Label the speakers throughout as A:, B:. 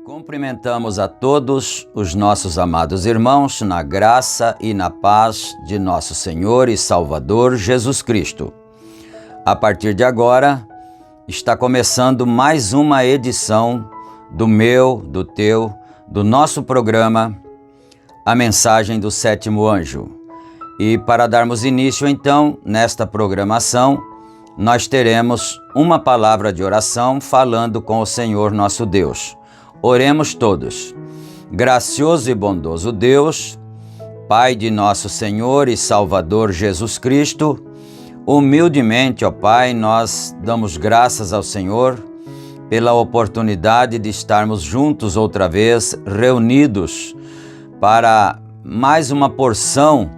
A: Cumprimentamos a todos os nossos amados irmãos na graça e na paz de nosso Senhor e Salvador Jesus Cristo. A partir de agora, está começando mais uma edição do meu, do teu, do nosso programa, A Mensagem do Sétimo Anjo. E para darmos início então nesta programação, nós teremos uma palavra de oração falando com o Senhor nosso Deus. Oremos todos. Gracioso e bondoso Deus, Pai de nosso Senhor e Salvador Jesus Cristo, humildemente, ó Pai, nós damos graças ao Senhor pela oportunidade de estarmos juntos outra vez, reunidos para mais uma porção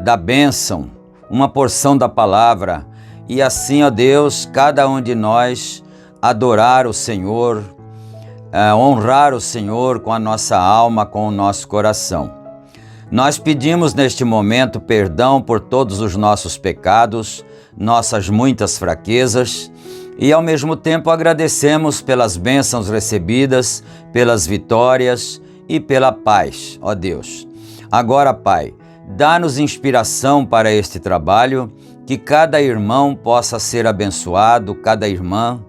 A: da bênção, uma porção da palavra, e assim, ó Deus, cada um de nós adorar o Senhor, honrar o Senhor com a nossa alma, com o nosso coração. Nós pedimos neste momento perdão por todos os nossos pecados, nossas muitas fraquezas, e ao mesmo tempo agradecemos pelas bênçãos recebidas, pelas vitórias e pela paz, ó Deus. Agora, Pai, dá-nos inspiração para este trabalho, que cada irmão possa ser abençoado, cada irmã,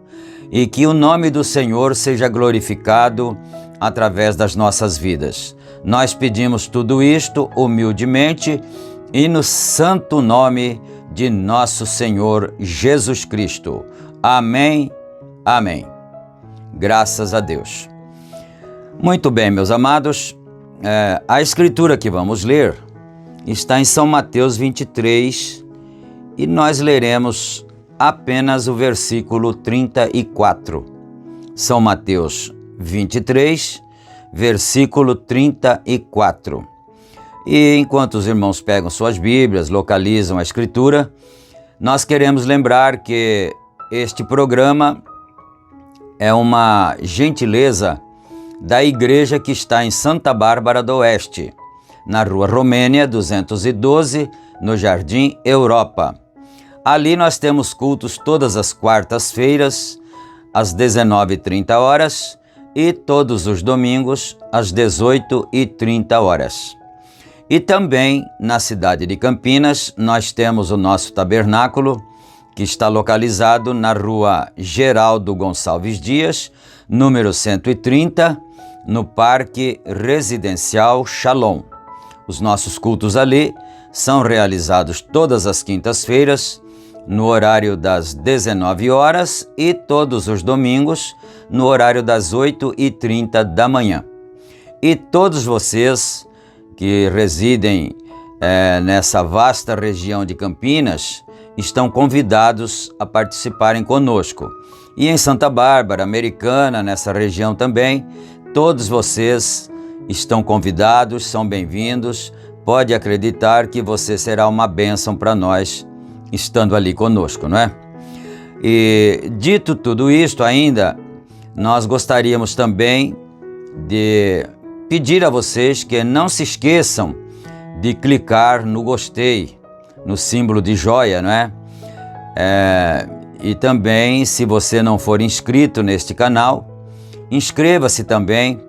A: e que o nome do Senhor seja glorificado através das nossas vidas. Nós pedimos tudo isto humildemente e no santo nome de nosso Senhor Jesus Cristo. Amém, amém. Graças a Deus. Muito bem, meus amados, A escritura que vamos ler está em São Mateus 23 e nós leremos apenas o versículo 34. São Mateus 23, versículo 34. E enquanto os irmãos pegam suas Bíblias, localizam a escritura, nós queremos lembrar que este programa é uma gentileza da igreja que está em Santa Bárbara do Oeste, na Rua Romênia 212, no Jardim Europa. Ali nós temos cultos todas as quartas-feiras, às 19h30 e todos os domingos, às 18h30. E também na cidade de Campinas, nós temos o nosso tabernáculo, que está localizado na Rua Geraldo Gonçalves Dias, número 130, no Parque Residencial Shalom. Os nossos cultos ali são realizados todas as quintas-feiras, no horário das 19h e todos os domingos, no horário das 8h30 da manhã. E todos vocês que residem nessa vasta região de Campinas estão convidados a participarem conosco. E em Santa Bárbara, Americana, nessa região também, todos vocês estão convidados, são bem-vindos. Pode acreditar que você será uma bênção para nós, estando ali conosco, não é? E dito tudo isto ainda, nós gostaríamos também de pedir a vocês que não se esqueçam de clicar no gostei, no símbolo de joia, não é? E também, se você não for inscrito neste canal, inscreva-se também,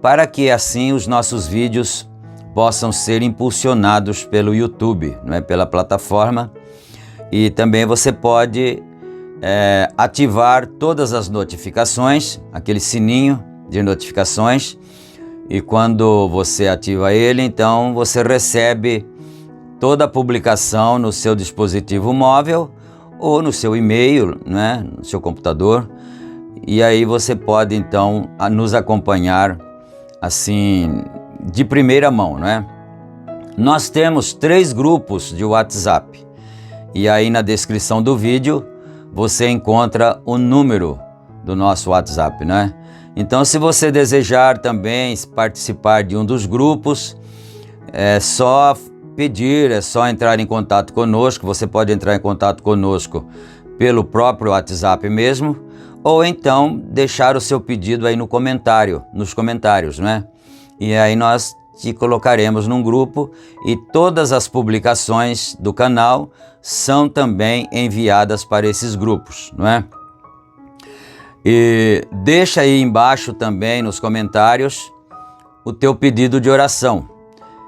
A: para que assim os nossos vídeos possam ser impulsionados pelo YouTube, não é? Pela plataforma. E também você pode ativar todas as notificações, aquele sininho de notificações, e quando você ativa ele, então você recebe toda a publicação no seu dispositivo móvel ou no seu e-mail, né, no seu computador, e aí você pode então nos acompanhar assim de primeira mão, né? Nós temos 3 grupos de WhatsApp. E aí na descrição do vídeo você encontra o número do nosso WhatsApp, né? Então, se você desejar também participar de um dos grupos, é só pedir, é só entrar em contato conosco. Você pode entrar em contato conosco pelo próprio WhatsApp mesmo, ou então deixar o seu pedido aí nos comentários, né? E aí nós te colocaremos num grupo e todas as publicações do canal são também enviadas para esses grupos, não é? E deixa aí embaixo também nos comentários o teu pedido de oração.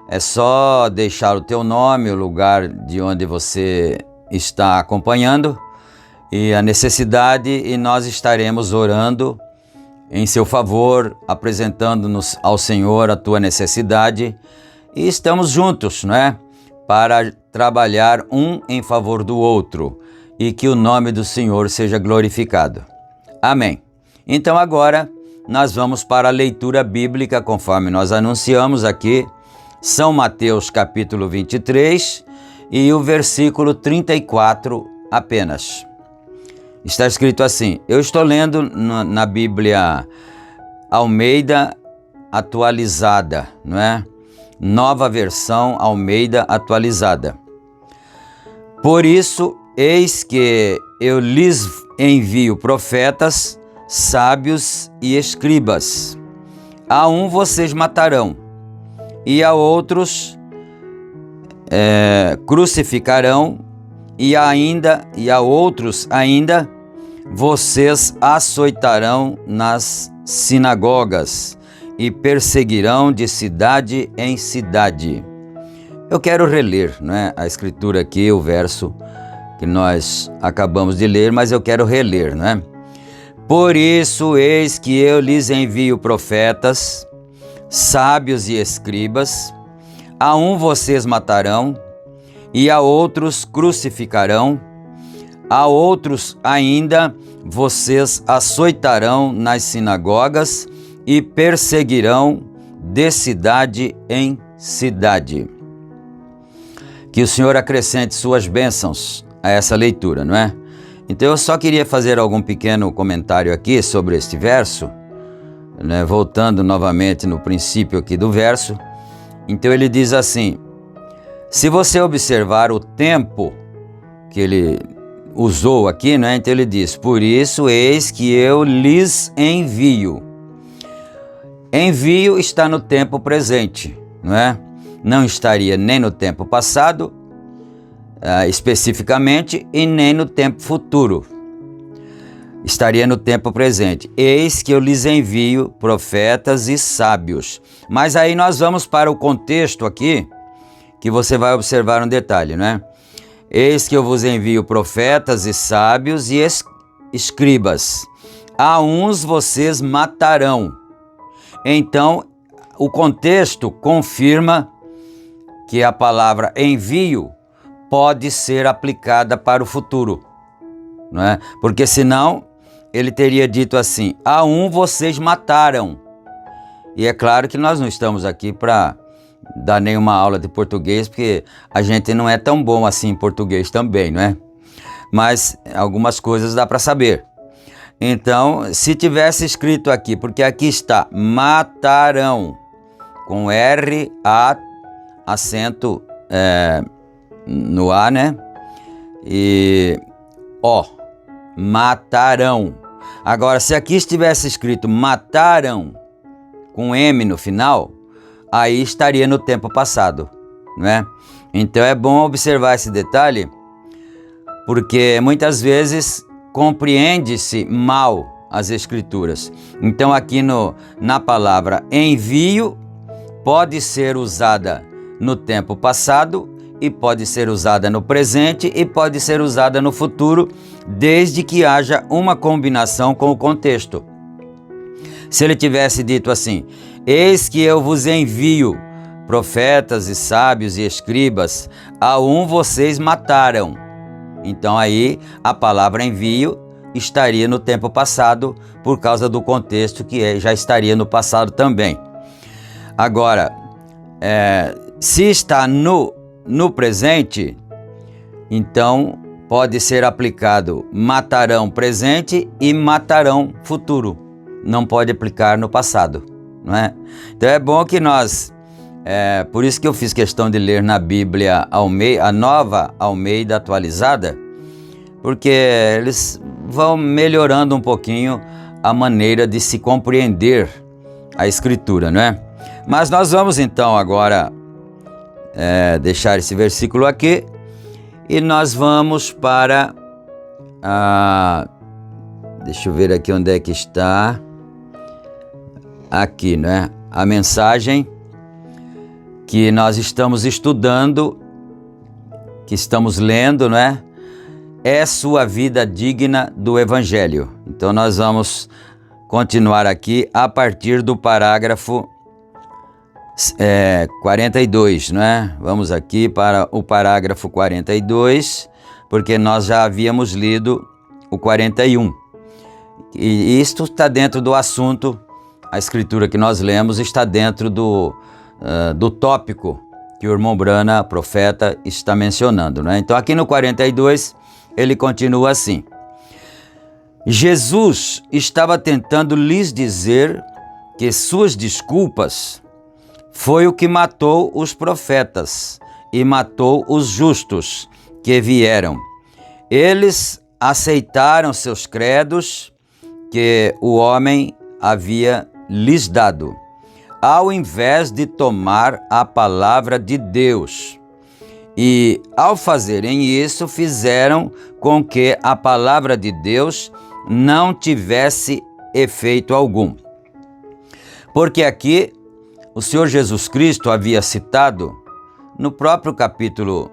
A: É só deixar o teu nome, o lugar de onde você está acompanhando e a necessidade, e nós estaremos orando em seu favor, apresentando-nos ao Senhor a tua necessidade, e estamos juntos, não é? Para trabalhar um em favor do outro e que o nome do Senhor seja glorificado. Amém. Então agora nós vamos para a leitura bíblica, conforme nós anunciamos aqui, São Mateus capítulo 23 e o versículo 34 apenas. Está escrito assim, eu estou lendo na Bíblia Almeida atualizada, não é? Nova versão Almeida atualizada. Por isso, eis que eu lhes envio profetas, sábios e escribas. A um vocês matarão, e a outros crucificarão, e a outros ainda vocês açoitarão nas sinagogas e perseguirão de cidade em cidade. Eu quero reler, né, a escritura aqui, o verso que nós acabamos de ler, mas eu quero reler, né? Por isso, eis que eu lhes envio profetas, sábios e escribas. A um vocês matarão, e a outros crucificarão, a outros ainda vocês açoitarão nas sinagogas e perseguirão de cidade em cidade. Que o Senhor acrescente suas bênçãos a essa leitura, não é? Então eu só queria fazer algum pequeno comentário aqui sobre este verso, né? Voltando novamente no princípio aqui do verso. Então ele diz assim: se você observar o tempo que ele usou aqui, né? Então ele diz: por isso eis que eu lhes envio. Envio está no tempo presente, não é? Não estaria nem no tempo passado, especificamente, e nem no tempo futuro. Estaria no tempo presente. Eis que eu lhes envio profetas e sábios. Mas aí nós vamos para o contexto aqui, que você vai observar um detalhe, não é? Eis que eu vos envio profetas e sábios e escribas. A uns vocês matarão. Então, o contexto confirma que a palavra envio pode ser aplicada para o futuro, não é? Porque senão ele teria dito assim: a um vocês mataram. E é claro que nós não estamos aqui para dar nenhuma aula de português, porque a gente não é tão bom assim em português também, não é? Mas algumas coisas dá para saber. Então, se tivesse escrito aqui, porque aqui está matarão, com R, A, acento no A, né? E O, matarão. Agora, se aqui estivesse escrito mataram, com M no final, aí estaria no tempo passado, não é? Então é bom observar esse detalhe, porque muitas vezes compreende-se mal as Escrituras. Então aqui na palavra envio pode ser usada no tempo passado e pode ser usada no presente e pode ser usada no futuro, desde que haja uma combinação com o contexto. Se ele tivesse dito assim: eis que eu vos envio profetas e sábios e escribas, a um vocês mataram. Então aí a palavra envio estaria no tempo passado, por causa do contexto que já estaria no passado também. Agora, se está no presente, então pode ser aplicado matarão presente e matarão futuro. Não pode aplicar no passado, não é? Então é bom que nós, por isso que eu fiz questão de ler na Bíblia a nova Almeida atualizada, porque eles vão melhorando um pouquinho a maneira de se compreender a Escritura, não é? Mas nós vamos então agora deixar esse versículo aqui e nós vamos para deixa eu ver aqui onde é que está. Aqui, né? A mensagem que nós estamos estudando, que estamos lendo, né? É sua vida digna do Evangelho. Então nós vamos continuar aqui a partir do parágrafo 42, né? Vamos aqui para o parágrafo 42, porque nós já havíamos lido o 41. E isto está dentro do assunto. A escritura que nós lemos está dentro do tópico que o irmão Brana, profeta, está mencionando, né? Então aqui no 42 ele continua assim: Jesus estava tentando lhes dizer que suas desculpas foi o que matou os profetas e matou os justos que vieram. Eles aceitaram seus credos que o homem havia lhes dado, ao invés de tomar a palavra de Deus. E, ao fazerem isso, fizeram com que a palavra de Deus não tivesse efeito algum. Porque aqui o Senhor Jesus Cristo havia citado, no próprio capítulo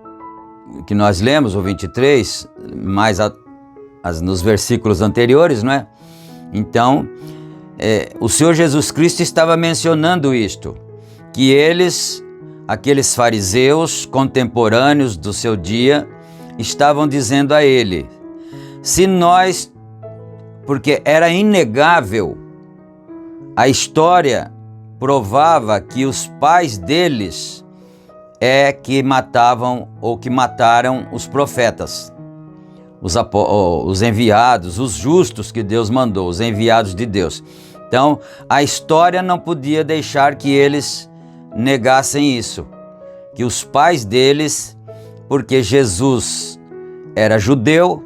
A: que nós lemos, o 23, mais nos versículos anteriores, não é? Então, o Senhor Jesus Cristo estava mencionando isto, que aqueles fariseus contemporâneos do seu dia, estavam dizendo a ele: porque era inegável a história provava que os pais deles que matavam ou que mataram os profetas, os enviados, os justos que Deus mandou, os enviados de Deus. Então, a história não podia deixar que eles negassem isso, que os pais deles, porque Jesus era judeu,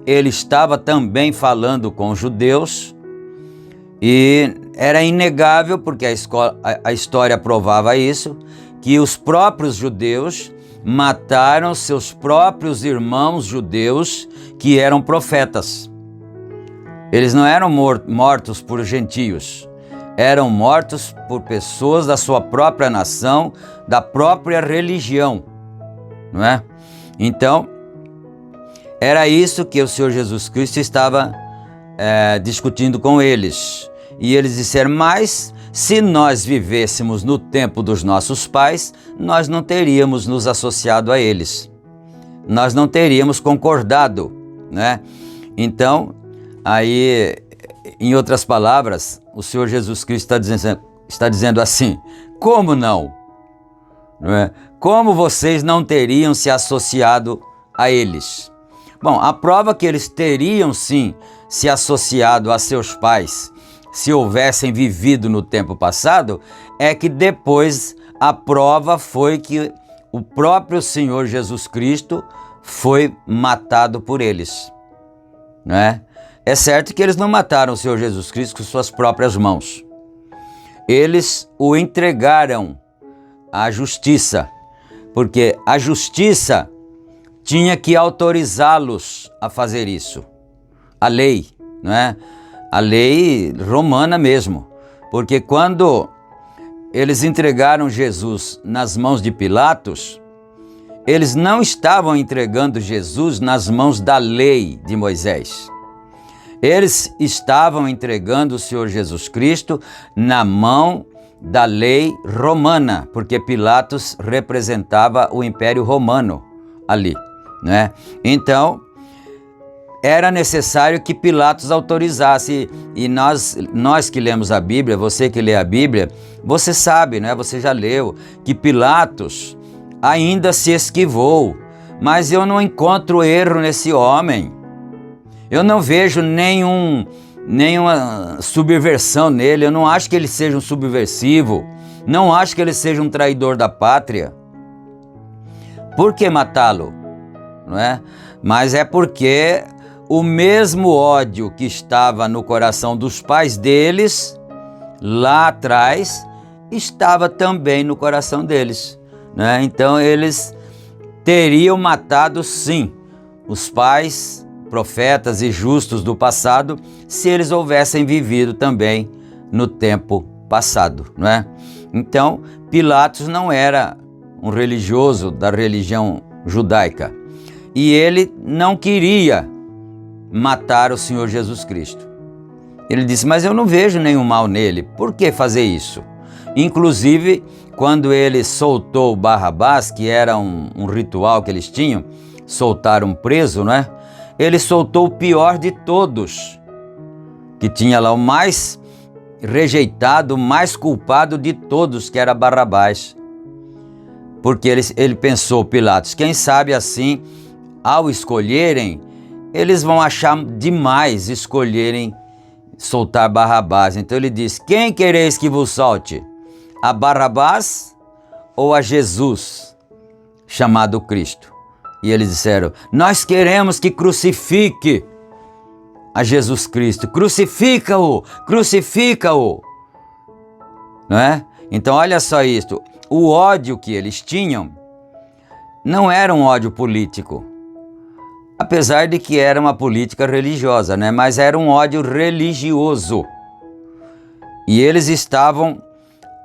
A: ele estava também falando com os judeus, e era inegável, porque a história provava isso, que os próprios judeus mataram seus próprios irmãos judeus que eram profetas. Eles não eram mortos por gentios, eram mortos por pessoas da sua própria nação, da própria religião, não é? Então, era isso que o Senhor Jesus Cristo estava discutindo com eles. E eles disseram, mas se nós vivêssemos no tempo dos nossos pais, nós não teríamos nos associado a eles. Nós não teríamos concordado, né? Então, aí, em outras palavras, o Senhor Jesus Cristo está dizendo assim, como não? Não é? Como vocês não teriam se associado a eles? Bom, a prova que eles teriam sim se associado a seus pais, se houvessem vivido no tempo passado, é que depois a prova foi que o próprio Senhor Jesus Cristo foi matado por eles, não é? É certo que eles não mataram o Senhor Jesus Cristo com suas próprias mãos. Eles o entregaram à justiça, porque a justiça tinha que autorizá-los a fazer isso. A lei, não é? A lei romana mesmo, porque quando eles entregaram Jesus nas mãos de Pilatos, eles não estavam entregando Jesus nas mãos da lei de Moisés. Eles estavam entregando o Senhor Jesus Cristo na mão da lei romana, porque Pilatos representava o Império Romano ali, né? Então, era necessário que Pilatos autorizasse, e nós que lemos a Bíblia, você que lê a Bíblia, você sabe, né? Você já leu, que Pilatos ainda se esquivou, mas eu não encontro erro nesse homem, eu não vejo nenhuma subversão nele, eu não acho que ele seja um subversivo, não acho que ele seja um traidor da pátria. Por que matá-lo? Não é? Mas é porque o mesmo ódio que estava no coração dos pais deles, lá atrás, estava também no coração deles, né? Então eles teriam matado sim os pais, profetas e justos do passado, se eles houvessem vivido também no tempo passado, não é? Então Pilatos não era um religioso da religião judaica e ele não queria matar o Senhor Jesus Cristo. Ele disse, mas eu não vejo nenhum mal nele, por que fazer isso? Inclusive, quando ele soltou Barrabás, que era um ritual que eles tinham, soltar um preso, não é? Ele soltou o pior de todos, que tinha lá o mais rejeitado, o mais culpado de todos, que era Barrabás. Porque ele pensou, Pilatos, quem sabe assim, ao escolherem, eles vão achar demais escolherem soltar Barrabás. Então ele diz, quem quereis que vos solte? A Barrabás ou a Jesus, chamado Cristo? E eles disseram, nós queremos que crucifique a Jesus Cristo. Crucifica-o, crucifica-o. Não é? Então olha só isto, o ódio que eles tinham não era um ódio político, apesar de que era uma política religiosa, né? Mas era um ódio religioso. E eles estavam,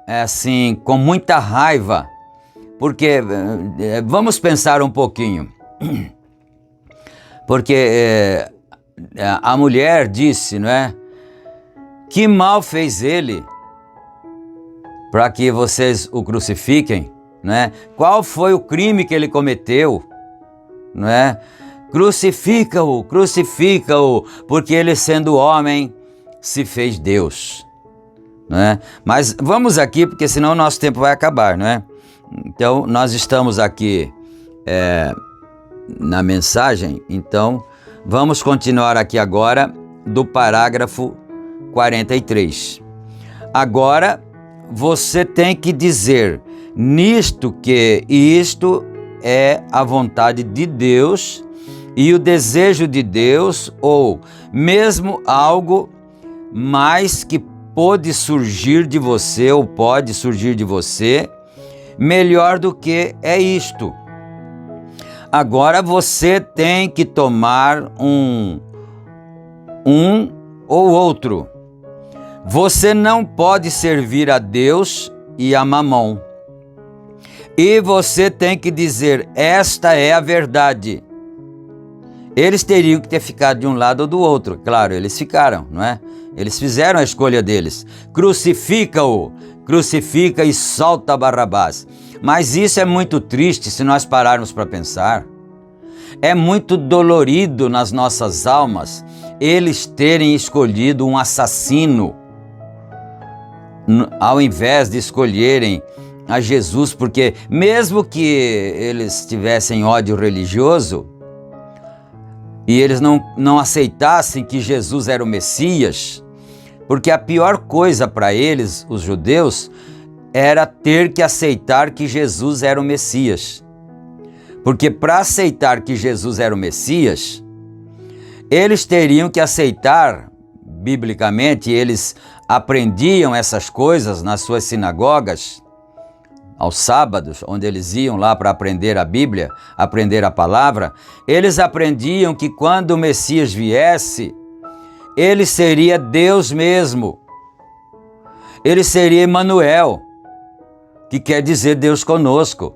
A: assim, com muita raiva, porque, vamos pensar um pouquinho, porque a mulher disse, não é? Que mal fez ele para que vocês o crucifiquem, né? Qual foi o crime que ele cometeu, não é? Crucifica-o, crucifica-o, porque ele sendo homem se fez Deus, não é? Mas vamos aqui, porque senão o nosso tempo vai acabar, não é? Então, nós estamos aqui na mensagem, então vamos continuar aqui agora do parágrafo 43. Agora, você tem que dizer nisto que isto é a vontade de Deus e o desejo de Deus, ou mesmo algo mais que pode surgir de você, ou pode surgir de você, melhor do que é isto. Agora você tem que tomar um ou outro. Você não pode servir a Deus e a Mamon. E você tem que dizer, esta é a verdade. Eles teriam que ter ficado de um lado ou do outro. Claro, eles ficaram, não é? Eles fizeram a escolha deles. Crucifica-o, crucifica e solta Barrabás. Mas isso é muito triste se nós pararmos para pensar. É muito dolorido nas nossas almas eles terem escolhido um assassino ao invés de escolherem a Jesus, porque mesmo que eles tivessem ódio religioso e eles não aceitassem que Jesus era o Messias, porque a pior coisa para eles, os judeus, era ter que aceitar que Jesus era o Messias. Porque para aceitar que Jesus era o Messias, eles teriam que aceitar, biblicamente, eles aprendiam essas coisas nas suas sinagogas, aos sábados, onde eles iam lá para aprender a Bíblia, aprender a palavra, eles aprendiam que quando o Messias viesse, ele seria Deus mesmo. Ele seria Emanuel, que quer dizer Deus conosco.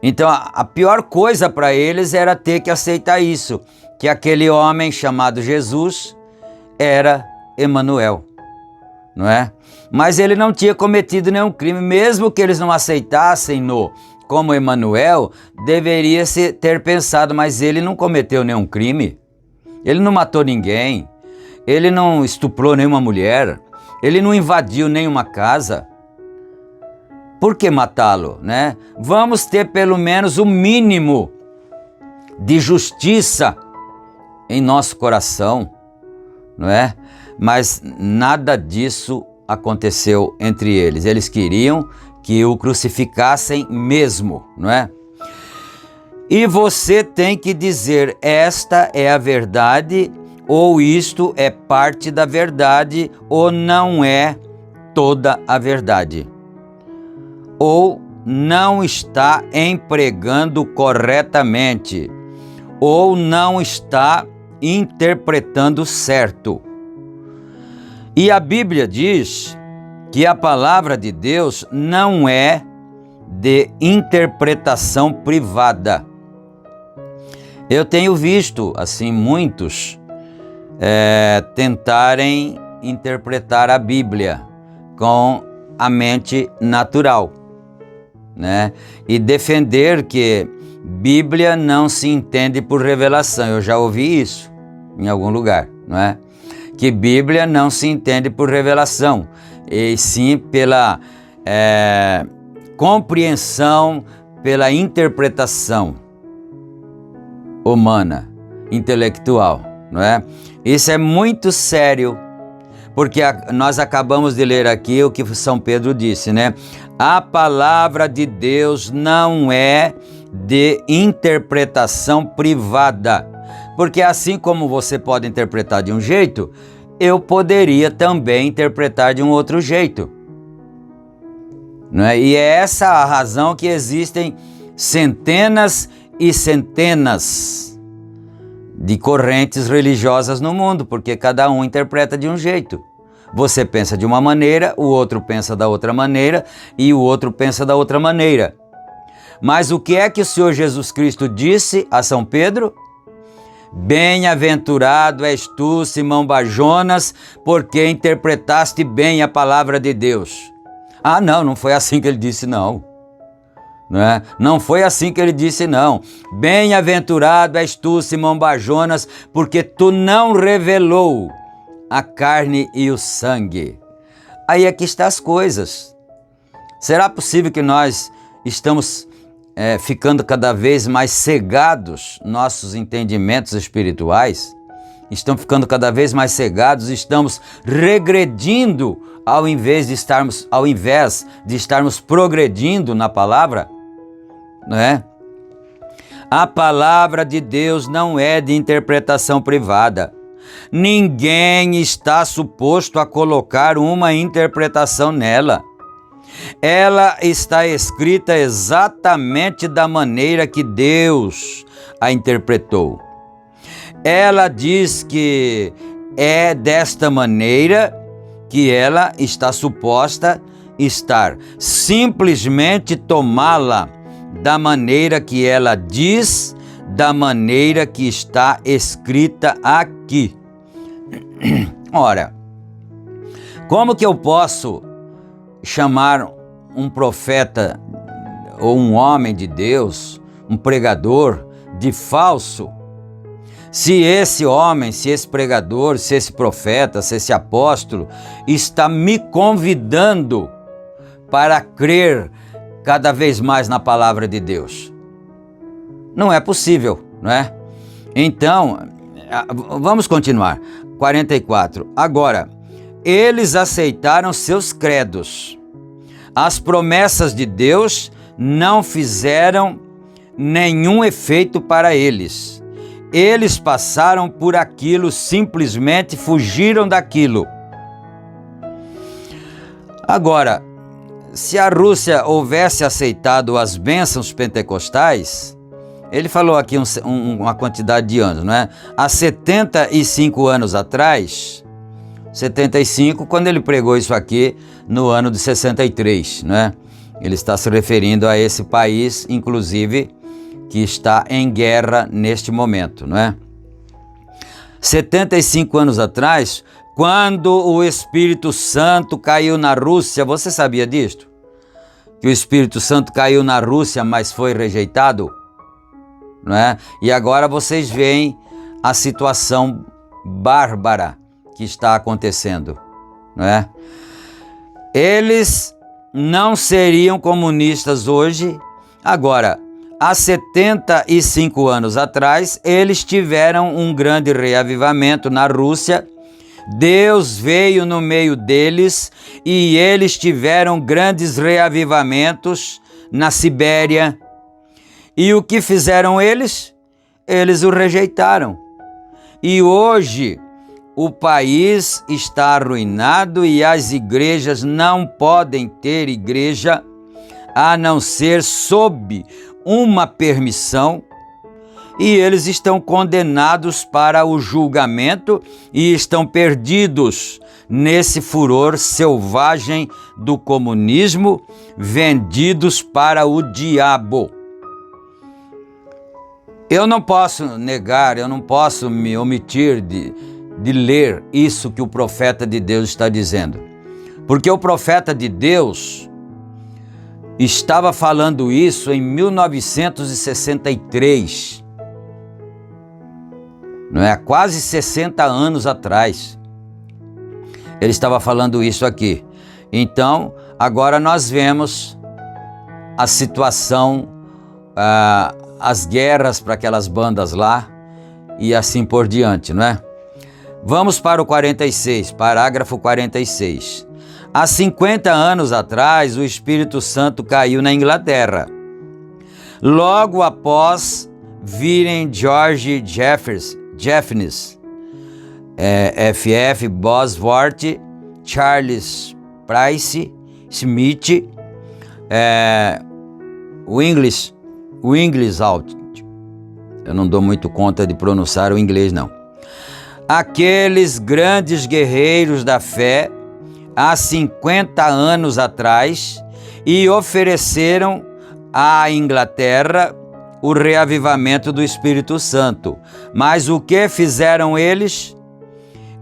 A: Então a pior coisa para eles era ter que aceitar isso, que aquele homem chamado Jesus era Emanuel, não é? Mas ele não tinha cometido nenhum crime, mesmo que eles não aceitassem-no como Emanuel, deveria ter pensado, mas ele não cometeu nenhum crime, ele não matou ninguém, ele não estuprou nenhuma mulher, ele não invadiu nenhuma casa. Por que matá-lo, né? Vamos ter pelo menos o mínimo de justiça em nosso coração, não é? Mas nada disso aconteceu entre eles. Eles queriam que o crucificassem mesmo, não é? E você tem que dizer, esta é a verdade, ou isto é parte da verdade, ou não é toda a verdade. Ou não está empregando corretamente, ou não está interpretando certo. E a Bíblia diz que a palavra de Deus não é de interpretação privada. Eu tenho visto, assim, muitos tentarem interpretar a Bíblia com a mente natural, né? E defender que Bíblia não se entende por revelação. Eu já ouvi isso em algum lugar, não é? Que Bíblia não se entende por revelação, e sim pela compreensão, pela interpretação humana, intelectual, não é? Isso é muito sério, porque nós acabamos de ler aqui o que São Pedro disse, né? A palavra de Deus não é de interpretação privada, porque assim como você pode interpretar de um jeito, eu poderia também interpretar de um outro jeito, não é? E é essa a razão que existem centenas e centenas de correntes religiosas no mundo, porque cada um interpreta de um jeito. Você pensa de uma maneira, o outro pensa da outra maneira e o outro pensa da outra maneira. Mas o que é que o Senhor Jesus Cristo disse a São Pedro? Bem-aventurado és tu, Simão Barjonas, porque interpretaste bem a palavra de Deus. Ah, não foi assim que ele disse, não. Não foi assim que ele disse, não. Bem-aventurado és tu, Simão Barjonas, porque tu não revelou a carne e o sangue, Aí é que estão as coisas. Será possível que nós estamos ficando cada vez mais cegados, nossos entendimentos espirituais? Estão ficando cada vez mais cegados, estamos regredindo ao invés de estarmos progredindo na palavra, não é? A palavra de Deus não é de interpretação privada. Ninguém está suposto a colocar uma interpretação nela. Ela está escrita exatamente da maneira que Deus a interpretou. Ela diz que é desta maneira que ela está suposta estar. Simplesmente tomá-la da maneira que ela diz, da maneira que está escrita aqui. Ora, como que eu posso chamar um profeta ou um homem de Deus, um pregador, de falso, se esse homem, se esse pregador, se esse profeta, se esse apóstolo está me convidando para crer cada vez mais na palavra de Deus? Não é possível, não é? Então, vamos continuar. 44. Agora, eles aceitaram seus credos. As promessas de Deus não fizeram nenhum efeito para eles. Eles passaram por aquilo, simplesmente fugiram daquilo. Agora, se a Rússia houvesse aceitado as bênçãos pentecostais, ele falou aqui uma quantidade de anos, não é? Há 75 anos atrás, 75, quando ele pregou isso aqui no ano de 63, não é? Ele está se referindo a esse país, inclusive, que está em guerra neste momento, não é? 75 anos atrás, quando o Espírito Santo caiu na Rússia, você sabia disto? Que o Espírito Santo caiu na Rússia, mas foi rejeitado, não é? E agora vocês veem a situação bárbara que está acontecendo, não é? Eles não seriam comunistas hoje. Agora, há 75 anos atrás, eles tiveram um grande reavivamento na Rússia. Deus veio no meio deles e eles tiveram grandes reavivamentos na Sibéria. E o que fizeram eles? Eles o rejeitaram. E hoje o país está arruinado e as igrejas não podem ter igreja a não ser sob uma permissão, e eles estão condenados para o julgamento e estão perdidos nesse furor selvagem do comunismo, vendidos para o diabo. Eu não posso negar, eu não posso me omitir de ler isso que o profeta de Deus está dizendo, porque o profeta de Deus estava falando isso em 1963, não é? Há quase 60 anos atrás. Ele estava falando isso aqui. Então, agora nós vemos a situação, as guerras para aquelas bandas lá e assim por diante, não é? Vamos para o 46, parágrafo 46. Há 50 anos atrás, o Espírito Santo caiu na Inglaterra. Logo após virem George Jeffries, F.F. Bosworth, Charles Price, Smith, Wingfield. Eu não dou muito conta de pronunciar o inglês, não. Aqueles grandes guerreiros da fé, há 50 anos atrás, e ofereceram à Inglaterra o reavivamento do Espírito Santo. Mas o que fizeram eles?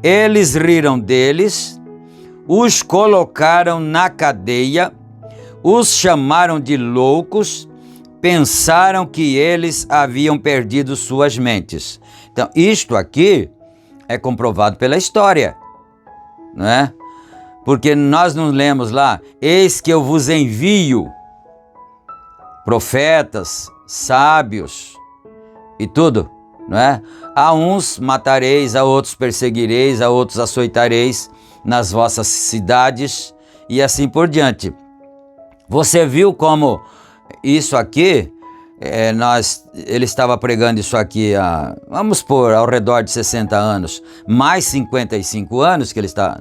A: Eles riram deles, os colocaram na cadeia, os chamaram de loucos, pensaram que eles haviam perdido suas mentes. Então, isto aqui é comprovado pela história, não é? Porque nós não lemos lá, eis que eu vos envio profetas, sábios e tudo, não é? A uns matareis, a outros perseguireis, a outros açoitareis nas vossas cidades e assim por diante. Você viu como isso aqui, ele estava pregando isso aqui vamos pôr, ao redor de 60 anos, mais 55 anos que ele está,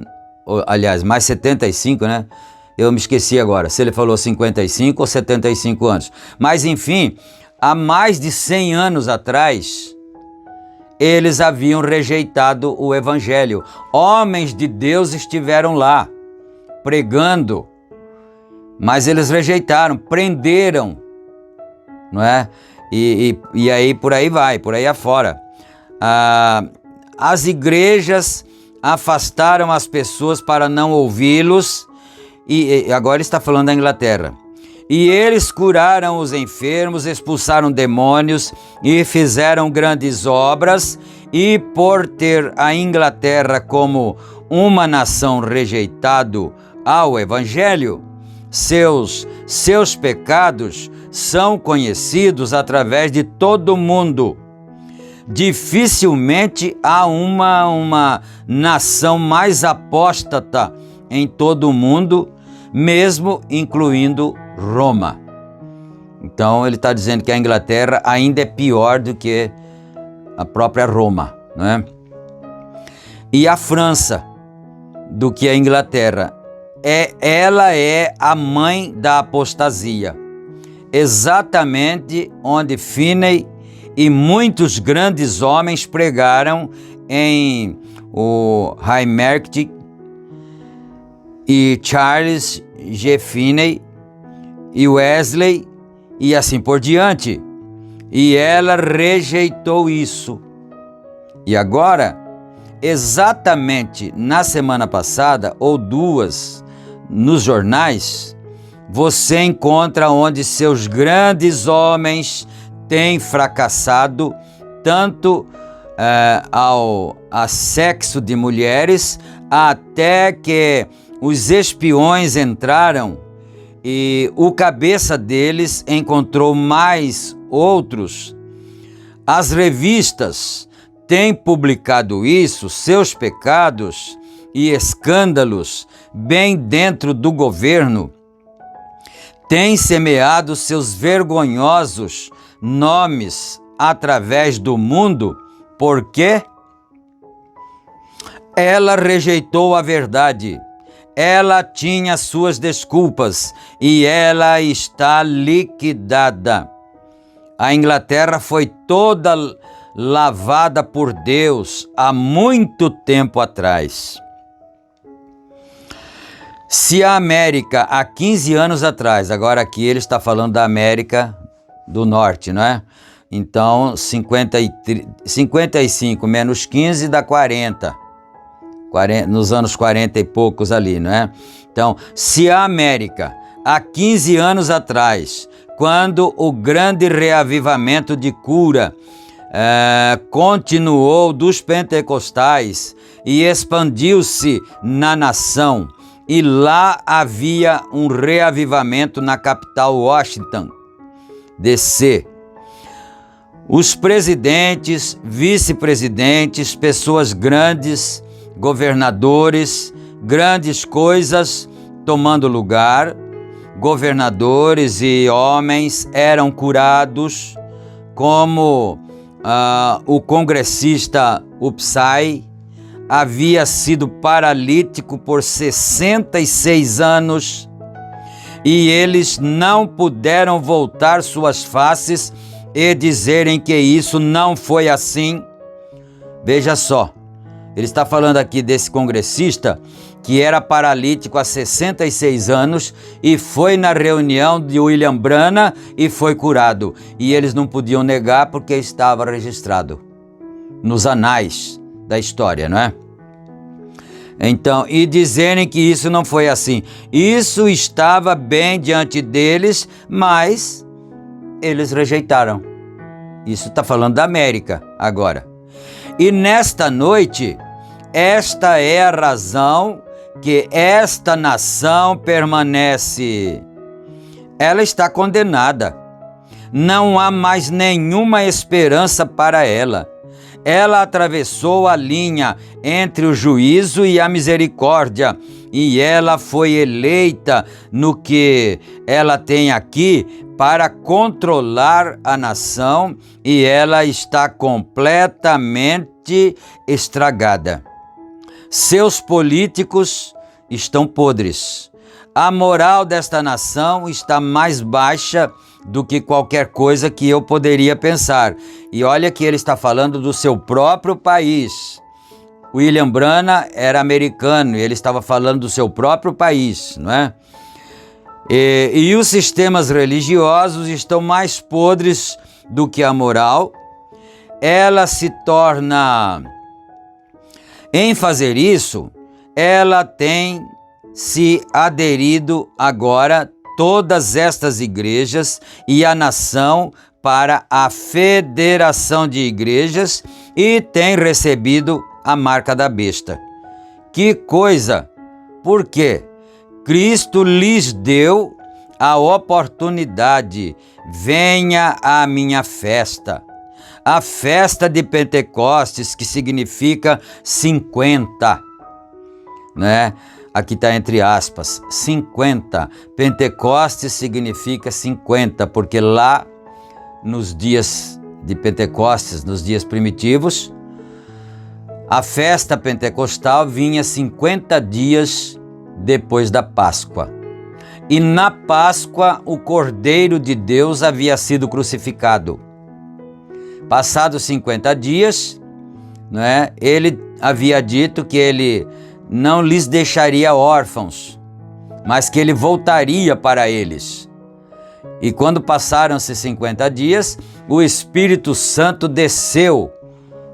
A: aliás, mais 75, né? Eu me esqueci agora, se ele falou 55 ou 75 anos. Mas enfim, há mais de 100 anos atrás, eles haviam rejeitado o Evangelho. Homens de Deus estiveram lá, pregando, mas eles rejeitaram, prenderam, não é? E aí por aí vai, por aí afora. As igrejas afastaram as pessoas para não ouvi-los, e agora está falando da Inglaterra. E eles curaram os enfermos, expulsaram demônios e fizeram grandes obras, e por ter a Inglaterra como uma nação rejeitado ao Evangelho, seus pecados são conhecidos através de todo o mundo. Dificilmente há uma nação mais apóstata em todo o mundo, mesmo incluindo Roma. Então ele está dizendo que a Inglaterra ainda é pior do que a própria Roma, não é? E a França, do que a Inglaterra, ela é a mãe da apostasia, exatamente onde Finney e muitos grandes homens pregaram em o Haymarket e Charles G. Finney e Wesley e assim por diante. E ela rejeitou isso. E agora, exatamente na semana passada, ou duas, nos jornais, você encontra onde seus grandes homens têm fracassado, tanto a sexo de mulheres, até que os espiões entraram e o cabeça deles encontrou mais outros. As revistas têm publicado isso, seus pecados e escândalos, bem dentro do governo. Têm semeado seus vergonhosos nomes através do mundo, porque ela rejeitou a verdade. Ela tinha suas desculpas e ela está liquidada. A Inglaterra foi toda lavada por Deus há muito tempo atrás. Se a América, há 15 anos atrás, agora aqui ele está falando da América do Norte, não é? Então, 55 menos 15 dá 40. Nos anos 40 e poucos ali, não é? Então, se a América, há 15 anos atrás, quando o grande reavivamento de cura continuou dos pentecostais e expandiu-se na nação, e lá havia um reavivamento na capital Washington, D.C., os presidentes, vice-presidentes, pessoas grandes, governadores, grandes coisas tomando lugar, governadores e homens eram curados, como o congressista Upsai havia sido paralítico por 66 anos e eles não puderam voltar suas faces e dizerem que isso não foi assim. Veja só, ele está falando aqui desse congressista que era paralítico há 66 anos e foi na reunião de William Branham e foi curado. E eles não podiam negar porque estava registrado nos anais da história, não é? Então, e dizerem que isso não foi assim. Isso estava bem diante deles, mas eles rejeitaram. Isso está falando da América agora. E nesta noite, esta é a razão que esta nação permanece. Ela está condenada. Não há mais nenhuma esperança para ela. Ela atravessou a linha entre o juízo e a misericórdia, e ela foi eleita no que ela tem aqui para controlar a nação, e ela está completamente estragada. Seus políticos estão podres. A moral desta nação está mais baixa do que qualquer coisa que eu poderia pensar. E olha que ele está falando do seu próprio país. William Branham era americano e ele estava falando do seu próprio país, não é? E os sistemas religiosos estão mais podres do que a moral. Ela se torna... Em fazer isso, ela tem se aderido agora todas estas igrejas e a nação para a Federação de Igrejas e tem recebido a marca da besta. Que coisa! Por quê? Cristo lhes deu a oportunidade. Venha à minha festa. A festa de Pentecostes, que significa 50, né? Aqui está entre aspas, 50. Pentecostes significa 50, porque lá nos dias de Pentecostes, nos dias primitivos, a festa pentecostal vinha 50 dias depois da Páscoa. E na Páscoa o Cordeiro de Deus havia sido crucificado. Passados 50 dias, né, ele havia dito que ele não lhes deixaria órfãos, mas que ele voltaria para eles. E quando passaram-se 50 dias, o Espírito Santo desceu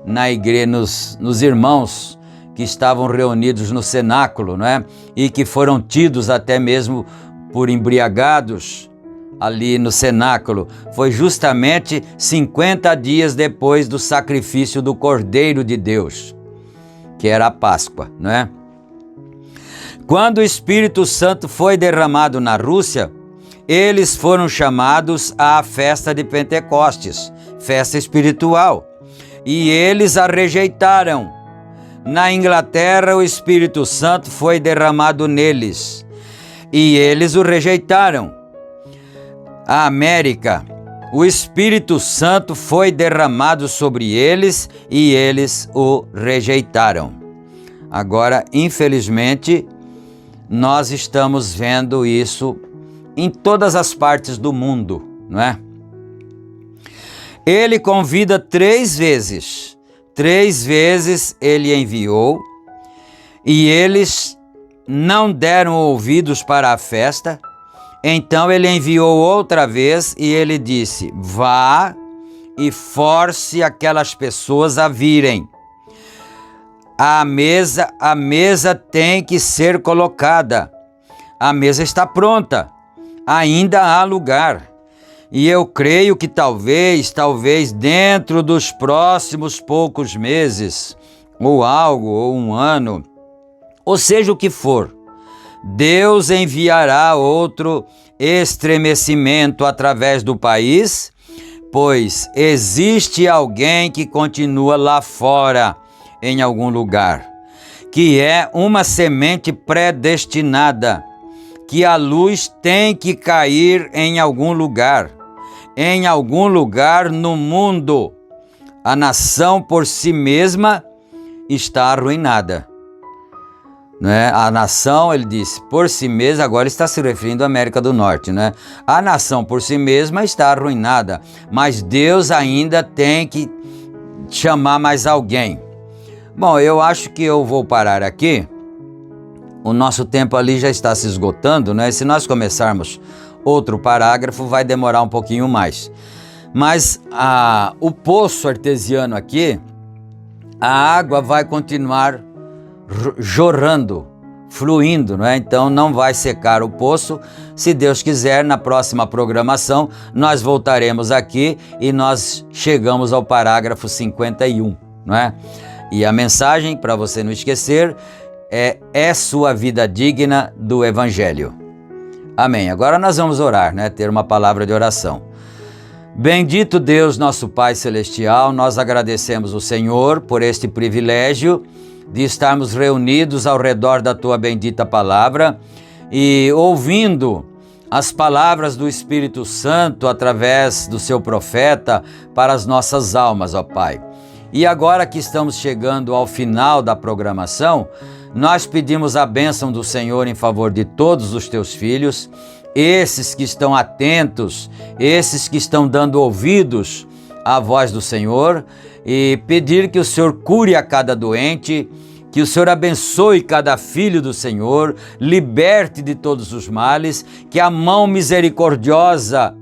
A: na igreja, nos irmãos que estavam reunidos no cenáculo, né? E que foram tidos até mesmo por embriagados ali no cenáculo. Foi justamente 50 dias depois do sacrifício do Cordeiro de Deus, que era a Páscoa, não é? Quando o Espírito Santo foi derramado na Rússia, eles foram chamados à festa de Pentecostes, festa espiritual, e eles a rejeitaram. Na Inglaterra, o Espírito Santo foi derramado neles, e eles o rejeitaram. A América, o Espírito Santo foi derramado sobre eles, e eles o rejeitaram. Agora, infelizmente, nós estamos vendo isso em todas as partes do mundo, não é? Ele convida 3 vezes. 3 vezes ele enviou e eles não deram ouvidos para a festa. Então ele enviou outra vez e ele disse: vá e force aquelas pessoas a virem. A mesa tem que ser colocada. A mesa está pronta. Ainda há lugar. E eu creio que talvez dentro dos próximos poucos meses, ou um ano, ou seja o que for, Deus enviará outro estremecimento através do país, pois existe alguém que continua lá fora, em algum lugar, que é uma semente predestinada, que a luz tem que cair em algum lugar no mundo. A nação por si mesma está arruinada. Não é? A nação, ele disse, por si mesma, agora está se referindo à América do Norte, né? A nação por si mesma está arruinada, mas Deus ainda tem que chamar mais alguém. Bom, eu acho que eu vou parar aqui. O nosso tempo ali já está se esgotando, né? Se nós começarmos outro parágrafo, vai demorar um pouquinho mais. Mas o poço artesiano aqui, a água vai continuar jorrando, fluindo, né? Então não vai secar o poço. Se Deus quiser, na próxima programação, nós voltaremos aqui e nós chegamos ao parágrafo 51, não é? E a mensagem, para você não esquecer, é sua vida digna do Evangelho. Amém. Agora nós vamos orar, ter uma palavra de oração. Bendito Deus, nosso Pai Celestial, nós agradecemos o Senhor por este privilégio de estarmos reunidos ao redor da Tua bendita palavra e ouvindo as palavras do Espírito Santo através do seu profeta para as nossas almas, ó Pai. E agora que estamos chegando ao final da programação, nós pedimos a bênção do Senhor em favor de todos os teus filhos, esses que estão atentos, esses que estão dando ouvidos à voz do Senhor, e pedir que o Senhor cure a cada doente, que o Senhor abençoe cada filho do Senhor, liberte de todos os males, que a mão misericordiosa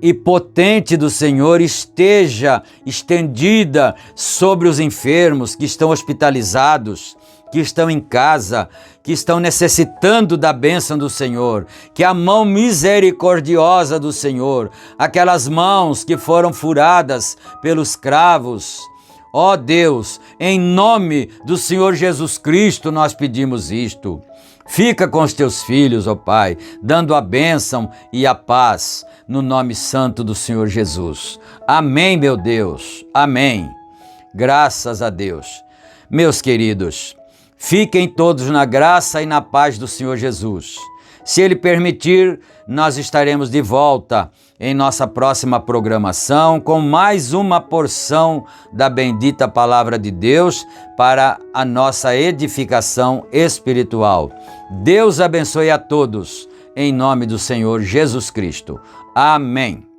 A: e potente do Senhor esteja estendida sobre os enfermos que estão hospitalizados, que estão em casa, que estão necessitando da bênção do Senhor, que a mão misericordiosa do Senhor, aquelas mãos que foram furadas pelos cravos, ó Deus, em nome do Senhor Jesus Cristo nós pedimos isto. Fica com os teus filhos, ó Pai, dando a bênção e a paz, no nome santo do Senhor Jesus. Amém, meu Deus, amém. Graças a Deus. Meus queridos, fiquem todos na graça e na paz do Senhor Jesus. Se Ele permitir, nós estaremos de volta em nossa próxima programação com mais uma porção da bendita Palavra de Deus para a nossa edificação espiritual. Deus abençoe a todos, em nome do Senhor Jesus Cristo. Amém.